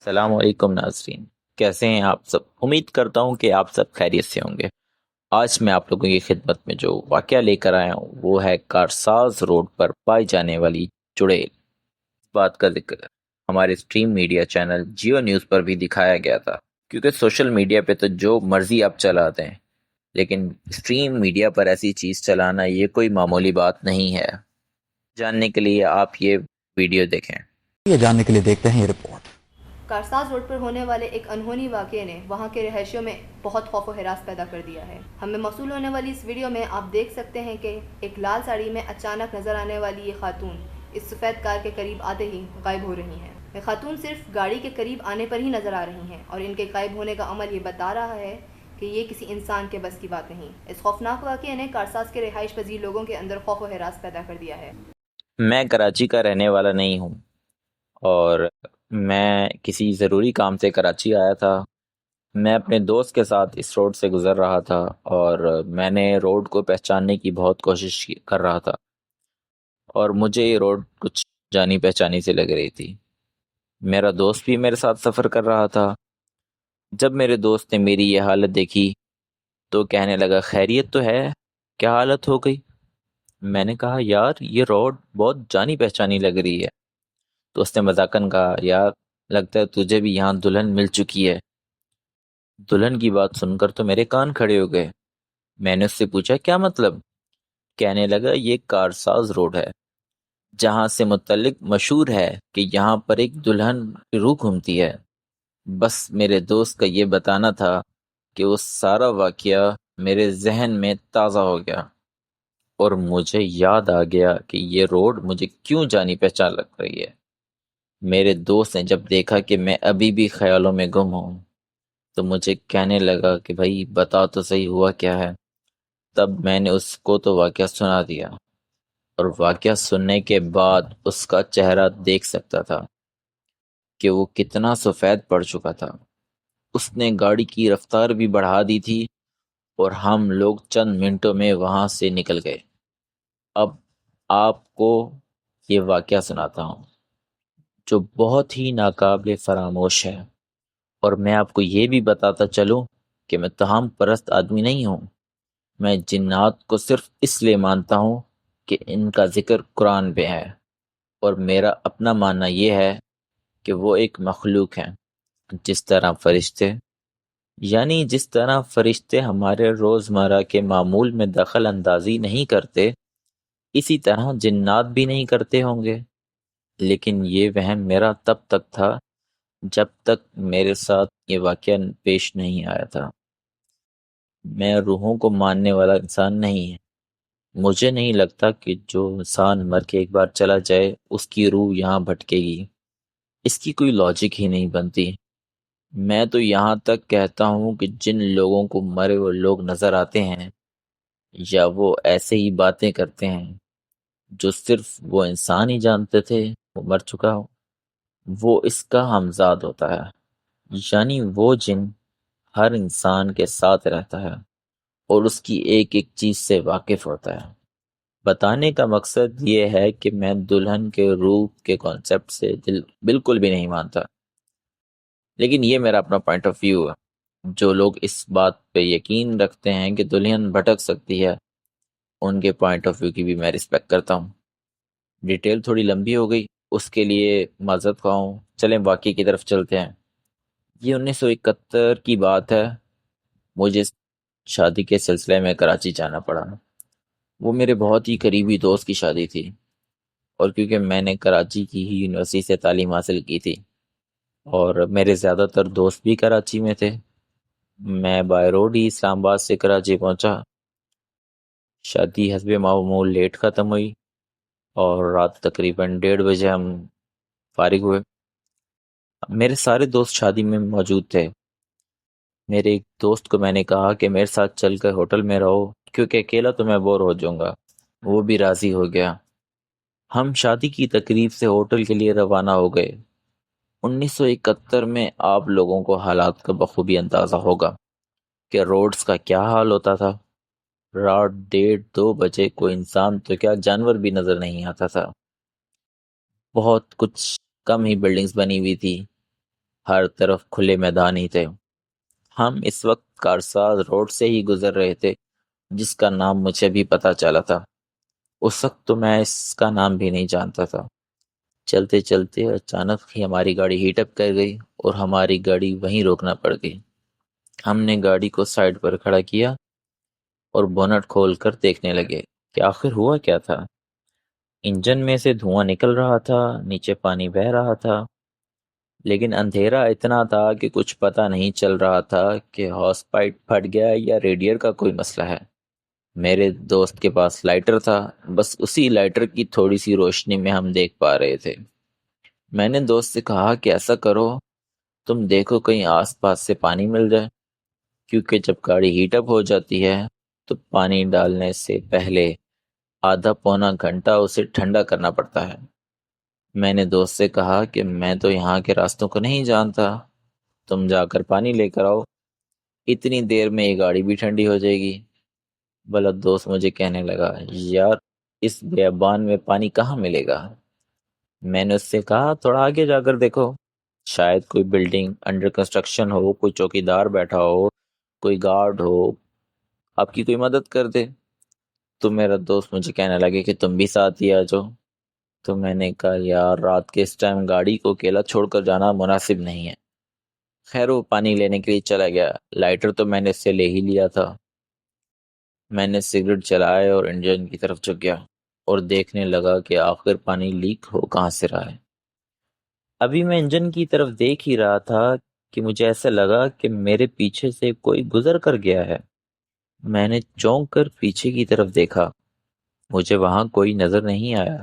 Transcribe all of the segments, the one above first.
السلام علیکم ناظرین، کیسے ہیں آپ سب؟ امید کرتا ہوں کہ آپ سب خیریت سے ہوں گے۔ آج میں آپ لوگوں کی خدمت میں جو واقعہ لے کر آیا ہوں وہ ہے کارساز روڈ پر پائی جانے والی چڑیل۔ اس بات کا ذکر ہمارے stream media channel Geo News پر بھی دکھایا گیا تھا، کیونکہ سوشل میڈیا پہ تو جو مرضی آپ چلاتے ہیں، لیکن اسٹریم میڈیا پر ایسی چیز چلانا یہ کوئی معمولی بات نہیں ہے۔ جاننے کے لیے آپ یہ ویڈیو دیکھیں۔ یہ جاننے کے لیے دیکھتے ہیں یہ رپورٹ۔ کارساز روڈ پر ہونے والے ایک انہونی واقعے نے وہاں کے رہائشیوں میں بہت خوف و ہراس پیدا کر دیا ہے۔ ہمیں موصول ہونے والی اس ویڈیو میں آپ دیکھ سکتے ہیں کہ ایک لال ساڑی میں اچانک نظر آنے والی یہ خاتون اس سفید کار کے قریب آتے ہی غائب ہو رہی ہیں۔ یہ خاتون صرف گاڑی کے قریب آنے پر ہی نظر آ رہی ہیں اور ان کے غائب ہونے کا عمل یہ بتا رہا ہے کہ یہ کسی انسان کے بس کی بات نہیں۔ اس خوفناک واقعے نے کارساز کے رہائش پذیر لوگوں کے اندر خوف و ہراس پیدا کر دیا ہے۔ میں کراچی کا رہنے والا نہیں ہوں، اور میں کسی ضروری کام سے کراچی آیا تھا۔ میں اپنے دوست کے ساتھ اس روڈ سے گزر رہا تھا اور میں نے روڈ کو پہچاننے کی بہت کوشش کر رہا تھا، اور مجھے یہ روڈ کچھ جانی پہچانی سے لگ رہی تھی۔ میرا دوست بھی میرے ساتھ سفر کر رہا تھا۔ جب میرے دوست نے میری یہ حالت دیکھی تو کہنے لگا، خیریت تو ہے؟ کیا حالت ہو گئی؟ میں نے کہا، یار یہ روڈ بہت جانی پہچانی لگ رہی ہے۔ تو اس نے مذاقن کہا، یار لگتا ہے تجھے بھی یہاں دلہن مل چکی ہے۔ دلہن کی بات سن کر تو میرے کان کھڑے ہو گئے۔ میں نے اس سے پوچھا، کیا مطلب؟ کہنے لگا، یہ کارساز روڈ ہے جہاں سے متعلق مشہور ہے کہ یہاں پر ایک دلہن کی روح گھومتی ہے۔ بس میرے دوست کا یہ بتانا تھا کہ وہ سارا واقعہ میرے ذہن میں تازہ ہو گیا، اور مجھے یاد آ گیا کہ یہ روڈ مجھے کیوں جانی پہچان لگ رہی ہے۔ میرے دوست نے جب دیکھا کہ میں ابھی بھی خیالوں میں گم ہوں تو مجھے کہنے لگا کہ بھائی بتا تو صحیح ہوا کیا ہے۔ تب میں نے اس کو تو واقعہ سنا دیا، اور واقعہ سننے کے بعد اس کا چہرہ دیکھ سکتا تھا کہ وہ کتنا سفید پڑ چکا تھا۔ اس نے گاڑی کی رفتار بھی بڑھا دی تھی، اور ہم لوگ چند منٹوں میں وہاں سے نکل گئے۔ اب آپ کو یہ واقعہ سناتا ہوں جو بہت ہی ناقابل فراموش ہے، اور میں آپ کو یہ بھی بتاتا چلوں کہ میں توہم پرست آدمی نہیں ہوں۔ میں جنات کو صرف اس لیے مانتا ہوں کہ ان کا ذکر قرآن میں ہے، اور میرا اپنا ماننا یہ ہے کہ وہ ایک مخلوق ہیں، جس طرح فرشتے، یعنی جس طرح فرشتے ہمارے روزمرہ کے معمول میں دخل اندازی نہیں کرتے، اسی طرح جنات بھی نہیں کرتے ہوں گے۔ لیکن یہ وہم میرا تب تک تھا جب تک میرے ساتھ یہ واقعہ پیش نہیں آیا تھا۔ میں روحوں کو ماننے والا انسان نہیں ہے۔ مجھے نہیں لگتا کہ جو انسان مر کے ایک بار چلا جائے اس کی روح یہاں بھٹکے گی۔ اس کی کوئی لاجک ہی نہیں بنتی۔ میں تو یہاں تک کہتا ہوں کہ جن لوگوں کو مرے ہوئے لوگ نظر آتے ہیں، یا وہ ایسے ہی باتیں کرتے ہیں جو صرف وہ انسان ہی جانتے تھے وہ مر چکا ہو، وہ اس کا ہمزاد ہوتا ہے۔ یعنی وہ جن ہر انسان کے ساتھ رہتا ہے اور اس کی ایک ایک چیز سے واقف ہوتا ہے۔ بتانے کا مقصد یہ ہے کہ میں دلہن کے روح کے کانسیپٹ سے بالکل بھی نہیں مانتا، لیکن یہ میرا اپنا پوائنٹ آف ویو ہے۔ جو لوگ اس بات پہ یقین رکھتے ہیں کہ دلہن بھٹک سکتی ہے، ان کے پوائنٹ آف ویو کی بھی میں رسپیکٹ کرتا ہوں۔ ڈیٹیل تھوڑی لمبی ہو گئی، اس کے لیے معذرت خواہ ہوں۔ چلیں واقعے کی طرف چلتے ہیں۔ یہ 1971 کی بات ہے۔ مجھے شادی کے سلسلے میں کراچی جانا پڑا۔ وہ میرے بہت ہی قریبی دوست کی شادی تھی، اور کیونکہ میں نے کراچی کی ہی یونیورسٹی سے تعلیم حاصل کی تھی اور میرے زیادہ تر دوست بھی کراچی میں تھے، میں بائی روڈ ہی اسلام آباد سے کراچی پہنچا۔ شادی حسب معمول لیٹ ختم ہوئی، اور رات تقریباً 1:30 بجے ہم فارغ ہوئے۔ میرے سارے دوست شادی میں موجود تھے۔ میرے ایک دوست کو میں نے کہا کہ میرے ساتھ چل کر ہوٹل میں رہو، کیونکہ اکیلا تو میں بور ہو جاؤں گا۔ وہ بھی راضی ہو گیا۔ ہم شادی کی تقریب سے ہوٹل کے لیے روانہ ہو گئے۔ 1971 میں آپ لوگوں کو حالات کا بخوبی اندازہ ہوگا کہ روڈز کا کیا حال ہوتا تھا۔ رات 1:30-2 بجے کوئی انسان تو کیا جانور بھی نظر نہیں آتا تھا۔ بہت کچھ کم ہی بلڈنگز بنی ہوئی تھی۔ ہر طرف کھلے میدان ہی تھے۔ ہم اس وقت کارساز روڈ سے ہی گزر رہے تھے، جس کا نام مجھے بھی پتہ چلا تھا۔ اس وقت تو میں اس کا نام بھی نہیں جانتا تھا۔ چلتے چلتے اچانک ہی ہماری گاڑی ہیٹ اپ کر گئی اور ہماری گاڑی وہیں روکنا پڑ گئی۔ ہم نے گاڑی کو سائڈ پر کھڑا کیا اور بونٹ کھول کر دیکھنے لگے کہ آخر ہوا کیا تھا۔ انجن میں سے دھواں نکل رہا تھا، نیچے پانی بہہ رہا تھا، لیکن اندھیرا اتنا تھا کہ کچھ پتہ نہیں چل رہا تھا کہ ہاؤس پائپ پھٹ گیا یا ریڈیئر کا کوئی مسئلہ ہے۔ میرے دوست کے پاس لائٹر تھا، بس اسی لائٹر کی تھوڑی سی روشنی میں ہم دیکھ پا رہے تھے۔ میں نے دوست سے کہا کہ ایسا کرو، تم دیکھو کہیں آس پاس سے پانی مل جائے، کیونکہ جب گاڑی ہیٹ اپ ہو جاتی ہے تو پانی ڈالنے سے پہلے آدھا پونا گھنٹہ اسے ٹھنڈا کرنا پڑتا ہے۔ میں نے دوست سے کہا کہ میں تو یہاں کے راستوں کو نہیں جانتا، تم جا کر پانی لے کر آؤ، اتنی دیر میں یہ گاڑی بھی ٹھنڈی ہو جائے گی۔ بلد دوست مجھے کہنے لگا، یار اس بیابان میں پانی کہاں ملے گا؟ میں نے اس سے کہا تھوڑا آگے جا کر دیکھو، شاید کوئی بلڈنگ انڈر کنسٹرکشن ہو، کوئی چوکیدار بیٹھا ہو، کوئی گارڈ ہو، آپ کی کوئی مدد کر دے۔ تو میرا دوست مجھے کہنے لگے کہ تم بھی ساتھ ہی آ جاؤ۔ تو میں نے کہا یار رات کے اس ٹائم گاڑی کو اکیلا چھوڑ کر جانا مناسب نہیں ہے۔ خیر وہ پانی لینے کے لیے چلا گیا۔ لائٹر تو میں نے اس سے لے ہی لیا تھا۔ میں نے سگریٹ جلائے اور انجن کی طرف جھک گیا اور دیکھنے لگا کہ آخر پانی لیک ہو کہاں سے رہا ہے۔ ابھی میں انجن کی طرف دیکھ ہی رہا تھا کہ مجھے ایسا لگا کہ میرے پیچھے سے کوئی گزر کر گیا ہے۔ میں نے چونک کر پیچھے کی طرف دیکھا، مجھے وہاں کوئی نظر نہیں آیا۔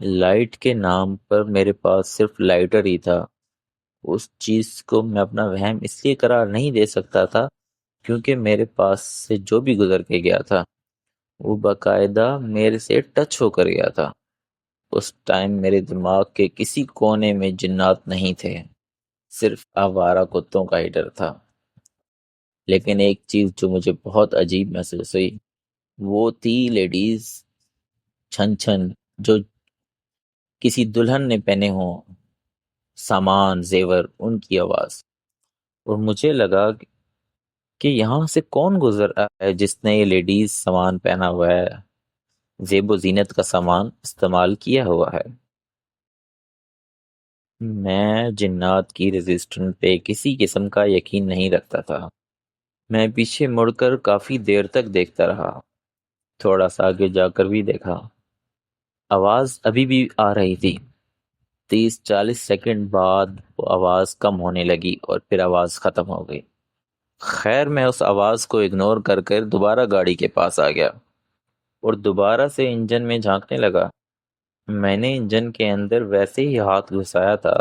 لائٹ کے نام پر میرے پاس صرف لائٹر ہی تھا۔ اس چیز کو میں اپنا وہم اس لیے قرار نہیں دے سکتا تھا کیونکہ میرے پاس سے جو بھی گزر کے گیا تھا وہ باقاعدہ میرے سے ٹچ ہو کر گیا تھا۔ اس ٹائم میرے دماغ کے کسی کونے میں جنات نہیں تھے، صرف آوارہ کتوں کا ہی ڈر تھا۔ لیکن ایک چیز جو مجھے بہت عجیب محسوس ہوئی وہ تھی لیڈیز چھن چھن جو کسی دلہن نے پہنے ہوں سامان زیور، ان کی آواز۔ اور مجھے لگا کہ یہاں سے کون گزر رہا ہے جس نے یہ لیڈیز سامان پہنا ہوا ہے، زیب و زینت کا سامان استعمال کیا ہوا ہے۔ میں جنات کی ریزسٹنس پہ کسی قسم کا یقین نہیں رکھتا تھا۔ میں پیچھے مڑ کر کافی دیر تک دیکھتا رہا، تھوڑا سا آگے جا کر بھی دیکھا۔ آواز ابھی بھی آ رہی تھی۔ 30-40 سیکنڈ بعد وہ آواز کم ہونے لگی اور پھر آواز ختم ہو گئی۔ خیر میں اس آواز کو اگنور کر کر دوبارہ گاڑی کے پاس آ گیا اور دوبارہ سے انجن میں جھانکنے لگا۔ میں نے انجن کے اندر ویسے ہی ہاتھ گھسایا تھا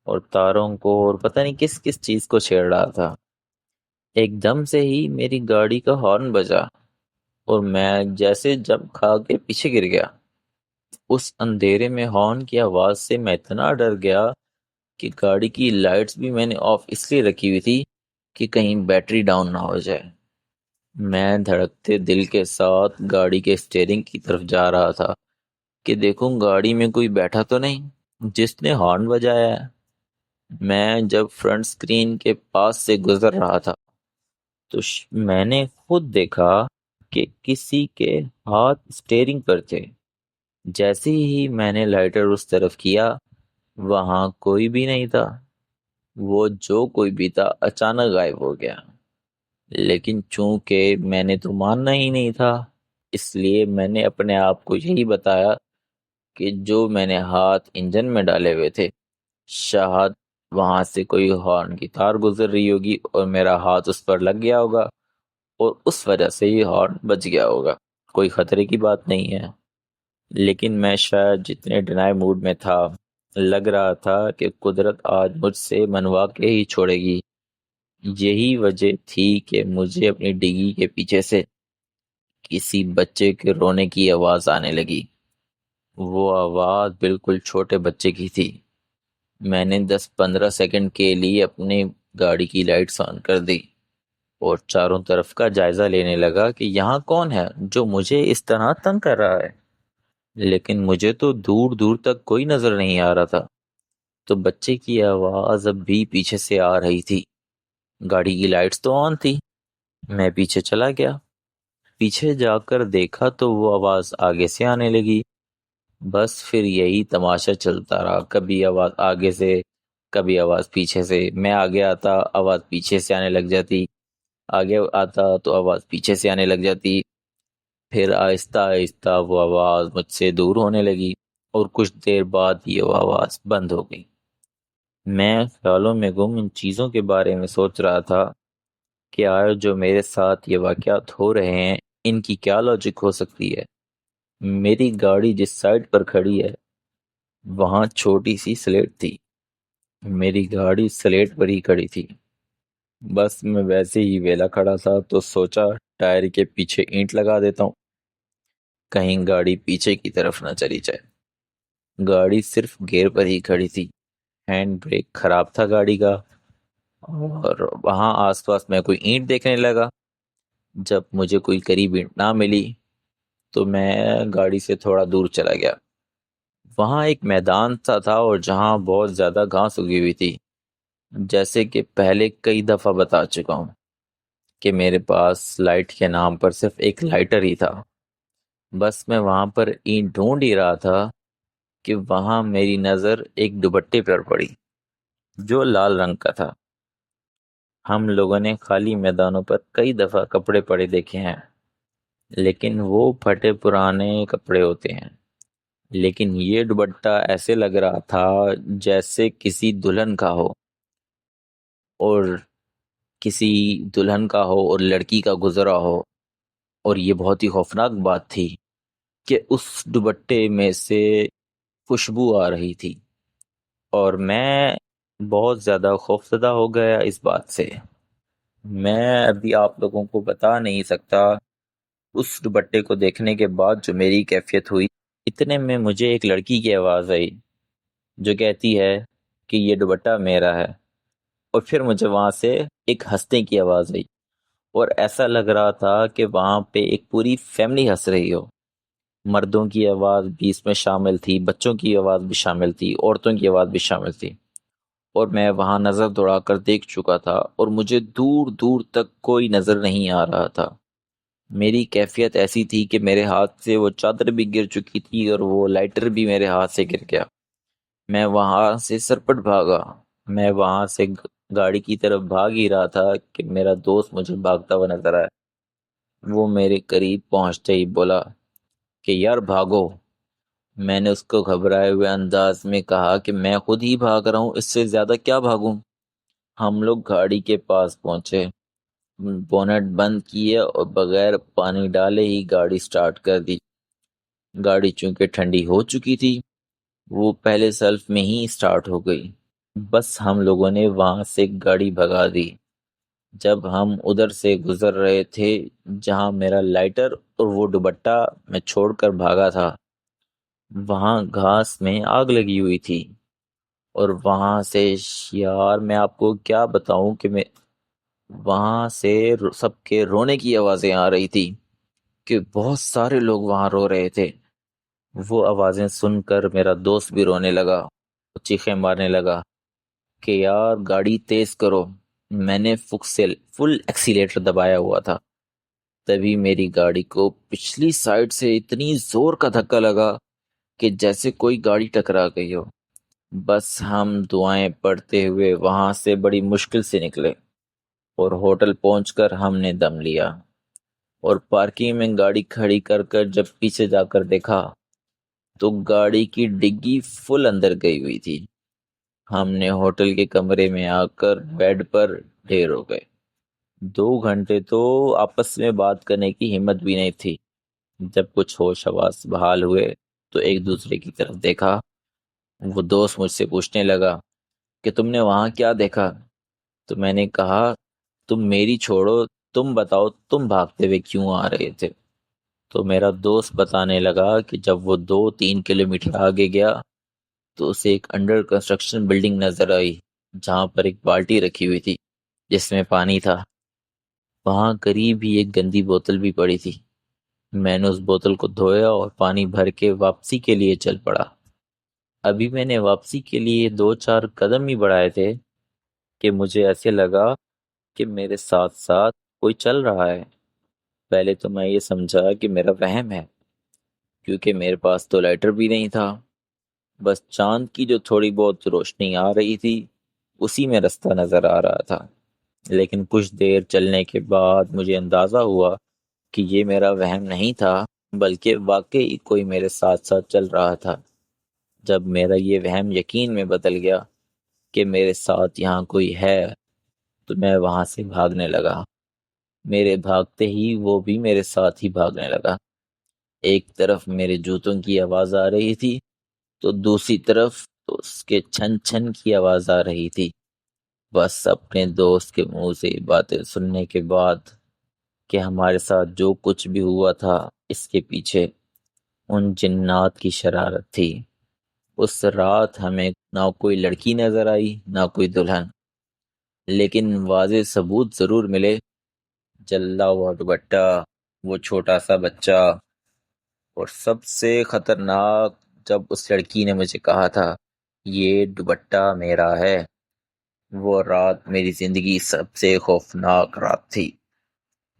اور تاروں کو اور پتہ نہیں کس کس چیز کو چھیڑ رہا تھا۔ ایک دم سے ہی میری گاڑی کا ہارن بجا اور میں جیسے جب کھا کے پیچھے گر گیا۔ اس اندھیرے میں ہارن کی آواز سے میں اتنا ڈر گیا کہ گاڑی کی لائٹس بھی میں نے آف اس لیے رکھی ہوئی تھی کہ کہیں بیٹری ڈاؤن نہ ہو جائے۔ میں دھڑکتے دل کے ساتھ گاڑی کے اسٹیئرنگ کی طرف جا رہا تھا کہ دیکھوں گاڑی میں کوئی بیٹھا تو نہیں جس نے ہارن بجایا ہے۔ میں جب فرنٹ سکرین کے پاس سے گزر رہا تھا تو میں نے خود دیکھا کہ کسی کے ہاتھ اسٹیئرنگ پر تھے۔ جیسے ہی میں نے لائٹر اس طرف کیا وہاں کوئی بھی نہیں تھا۔ وہ جو کوئی بھی تھا اچانک غائب ہو گیا۔ لیکن چونکہ میں نے تو ماننا ہی نہیں تھا، اس لیے میں نے اپنے آپ کو یہی بتایا کہ جو میں نے ہاتھ انجن میں ڈالے ہوئے تھے شاید وہاں سے کوئی ہارن کی تار گزر رہی ہوگی اور میرا ہاتھ اس پر لگ گیا ہوگا اور اس وجہ سے یہ ہارن بج گیا ہوگا، کوئی خطرے کی بات نہیں ہے۔ لیکن میں شاید جتنے ڈینائی موڈ میں تھا لگ رہا تھا کہ قدرت آج مجھ سے منوا کے ہی چھوڑے گی۔ یہی وجہ تھی کہ مجھے اپنی ڈگی کے پیچھے سے کسی بچے کے رونے کی آواز آنے لگی۔ وہ آواز بالکل چھوٹے بچے کی تھی۔ میں نے 10-15 سیکنڈ کے لیے اپنی گاڑی کی لائٹس آن کر دی اور چاروں طرف کا جائزہ لینے لگا کہ یہاں کون ہے جو مجھے اس طرح تنگ کر رہا ہے، لیکن مجھے تو دور دور تک کوئی نظر نہیں آ رہا تھا۔ تو بچے کی آواز اب بھی پیچھے سے آ رہی تھی۔ گاڑی کی لائٹس تو آن تھی۔ میں پیچھے چلا گیا۔ پیچھے جا کر دیکھا تو وہ آواز آگے سے آنے لگی۔ بس پھر یہی تماشا چلتا رہا، کبھی آواز آگے سے، کبھی آواز پیچھے سے۔ میں آگے آتا، آواز پیچھے سے آنے لگ جاتی، آگے آتا تو آواز پیچھے سے آنے لگ جاتی۔ پھر آہستہ آہستہ وہ آواز مجھ سے دور ہونے لگی اور کچھ دیر بعد یہ آواز بند ہو گئی۔ میں خیالوں میں گم ان چیزوں کے بارے میں سوچ رہا تھا کہ آیا جو میرے ساتھ یہ واقعات ہو رہے ہیں ان کی کیا لاجک ہو سکتی ہے۔ میری گاڑی جس سائڈ پر کھڑی ہے وہاں چھوٹی سی سلیٹ تھی، میری گاڑی سلیٹ پر ہی کھڑی تھی۔ بس میں ویسے ہی ویلا کھڑا تھا تو سوچا ٹائر کے پیچھے اینٹ لگا دیتا ہوں، کہیں گاڑی پیچھے کی طرف نہ چلی جائے۔ گاڑی صرف گیئر پر ہی کھڑی تھی، ہینڈ بریک خراب تھا گاڑی کا، اور وہاں آس پاس میں کوئی اینٹ دیکھنے لگا۔ جب مجھے کوئی قریب اینٹ نہ ملی تو میں گاڑی سے تھوڑا دور چلا گیا۔ وہاں ایک میدان سا تھا اور جہاں بہت زیادہ گھاس اگی ہوئی تھی۔ جیسے کہ پہلے کئی دفعہ بتا چکا ہوں کہ میرے پاس لائٹ کے نام پر صرف ایک لائٹر ہی تھا۔ بس میں وہاں پر اینٹ ڈھونڈ ہی رہا تھا کہ وہاں میری نظر ایک دوپٹے پر پڑی جو لال رنگ کا تھا۔ ہم لوگوں نے خالی میدانوں پر کئی دفعہ کپڑے پڑے دیکھے ہیں، لیکن وہ پھٹے پرانے کپڑے ہوتے ہیں، لیکن یہ دوپٹہ ایسے لگ رہا تھا جیسے کسی دلہن کا ہو، اور کسی دلہن کا ہو اور لڑکی کا گزرا ہو۔ اور یہ بہت ہی خوفناک بات تھی کہ اس دوپٹے میں سے خوشبو آ رہی تھی، اور میں بہت زیادہ خوفزدہ ہو گیا اس بات سے۔ میں ابھی آپ لوگوں کو بتا نہیں سکتا اس دوپٹے کو دیکھنے کے بعد جو میری کیفیت ہوئی۔ اتنے میں مجھے ایک لڑکی کی آواز آئی جو کہتی ہے کہ یہ دوپٹہ میرا ہے، اور پھر مجھے وہاں سے ایک ہنسنے کی آواز آئی، اور ایسا لگ رہا تھا کہ وہاں پہ ایک پوری فیملی ہنس رہی ہو۔ مردوں کی آواز بھی اس میں شامل تھی، بچوں کی آواز بھی شامل تھی، عورتوں کی آواز بھی شامل تھی، اور میں وہاں نظر دوڑا کر دیکھ چکا تھا اور مجھے دور دور تک کوئی نظر نہیں آ رہا تھا۔ میری کیفیت ایسی تھی کہ میرے ہاتھ سے وہ چادر بھی گر چکی تھی اور وہ لائٹر بھی میرے ہاتھ سے گر گیا۔ میں وہاں سے سرپٹ بھاگا۔ میں وہاں سے گاڑی کی طرف بھاگ ہی رہا تھا کہ میرا دوست مجھے بھاگتا ہوا نظر آیا۔ وہ میرے قریب پہنچتے ہی بولا کہ یار بھاگو۔ میں نے اس کو گھبرائے ہوئے انداز میں کہا کہ میں خود ہی بھاگ رہا ہوں، اس سے زیادہ کیا بھاگوں۔ ہم لوگ گاڑی کے پاس پہنچے، بونٹ بند کیے اور بغیر پانی ڈالے ہی گاڑی سٹارٹ کر دی۔ گاڑی چونکہ ٹھنڈی ہو چکی تھی وہ پہلے سیلف میں ہی سٹارٹ ہو گئی۔ بس ہم لوگوں نے وہاں سے گاڑی بھگا دی۔ جب ہم ادھر سے گزر رہے تھے جہاں میرا لائٹر اور وہ دوپٹہ میں چھوڑ کر بھاگا تھا، وہاں گھاس میں آگ لگی ہوئی تھی، اور وہاں سے یار میں آپ کو کیا بتاؤں کہ میں وہاں سے سب کے رونے کی آوازیں آ رہی تھی کہ بہت سارے لوگ وہاں رو رہے تھے۔ وہ آوازیں سن کر میرا دوست بھی رونے لگا، چیخیں مارنے لگا کہ یار گاڑی تیز کرو۔ میں نے فل ایکسیلیٹر دبایا ہوا تھا، تبھی میری گاڑی کو پچھلی سائڈ سے اتنی زور کا دھکا لگا کہ جیسے کوئی گاڑی ٹکرا گئی ہو۔ بس ہم دعائیں پڑھتے ہوئے وہاں سے بڑی مشکل سے نکلے، اور ہوٹل پہنچ کر ہم نے دم لیا، اور پارکنگ میں گاڑی کھڑی کر کر جب پیچھے جا کر دیکھا تو گاڑی کی ڈگی فل اندر گئی ہوئی تھی۔ ہم نے ہوٹل کے کمرے میں آ کر بیڈ پر ڈھیر ہو گئے۔ 2 گھنٹے تو آپس میں بات کرنے کی ہمت بھی نہیں تھی۔ جب کچھ ہوش حواس بحال ہوئے تو ایک دوسرے کی طرف دیکھا۔ وہ دوست مجھ سے پوچھنے لگا کہ تم نے وہاں کیا دیکھا؟ تو میں نے کہا تم میری چھوڑو، تم بتاؤ تم بھاگتے ہوئے کیوں آ رہے تھے؟ تو میرا دوست بتانے لگا کہ جب وہ 2-3 کلومیٹر آگے گیا تو اسے ایک انڈر کنسٹرکشن بلڈنگ نظر آئی جہاں پر ایک بالٹی رکھی ہوئی تھی جس میں پانی تھا۔ وہاں قریب ہی ایک گندی بوتل بھی پڑی تھی۔ میں نے اس بوتل کو دھویا اور پانی بھر کے واپسی کے لیے چل پڑا۔ ابھی میں نے واپسی کے لیے 2-4 قدم ہی بڑھائے تھے کہ مجھے ایسے لگا کہ میرے ساتھ ساتھ کوئی چل رہا ہے۔ پہلے تو میں یہ سمجھا کہ میرا وہم ہے، کیونکہ میرے پاس تو لائٹر بھی نہیں تھا، بس چاند کی جو تھوڑی بہت روشنی آ رہی تھی اسی میں رستہ نظر آ رہا تھا۔ لیکن کچھ دیر چلنے کے بعد مجھے اندازہ ہوا کہ یہ میرا وہم نہیں تھا، بلکہ واقعی کوئی میرے ساتھ ساتھ چل رہا تھا۔ جب میرا یہ وہم یقین میں بدل گیا کہ میرے ساتھ یہاں کوئی ہے تو میں وہاں سے بھاگنے لگا۔ میرے بھاگتے ہی وہ بھی میرے ساتھ ہی بھاگنے لگا۔ ایک طرف میرے جوتوں کی آواز آ رہی تھی تو دوسری طرف تو اس کے چھن چھن کی آواز آ رہی تھی۔ بس اپنے دوست کے منہ سے یہ باتیں سننے کے بعد کہ ہمارے ساتھ جو کچھ بھی ہوا تھا اس کے پیچھے ان جنات کی شرارت تھی۔ اس رات ہمیں نہ کوئی لڑکی نظر آئی نہ کوئی دلہن، لیکن واضح ثبوت ضرور ملے۔ جلا ہوا دوپٹہ، وہ چھوٹا سا بچہ، اور سب سے خطرناک جب اس لڑکی نے مجھے کہا تھا یہ دوپٹہ میرا ہے۔ وہ رات میری زندگی سب سے خوفناک رات تھی،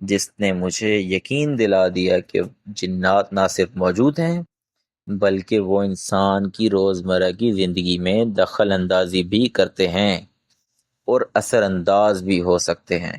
جس نے مجھے یقین دلا دیا کہ جنات نہ صرف موجود ہیں بلکہ وہ انسان کی روزمرہ کی زندگی میں دخل اندازی بھی کرتے ہیں اور اثر انداز بھی ہو سکتے ہیں۔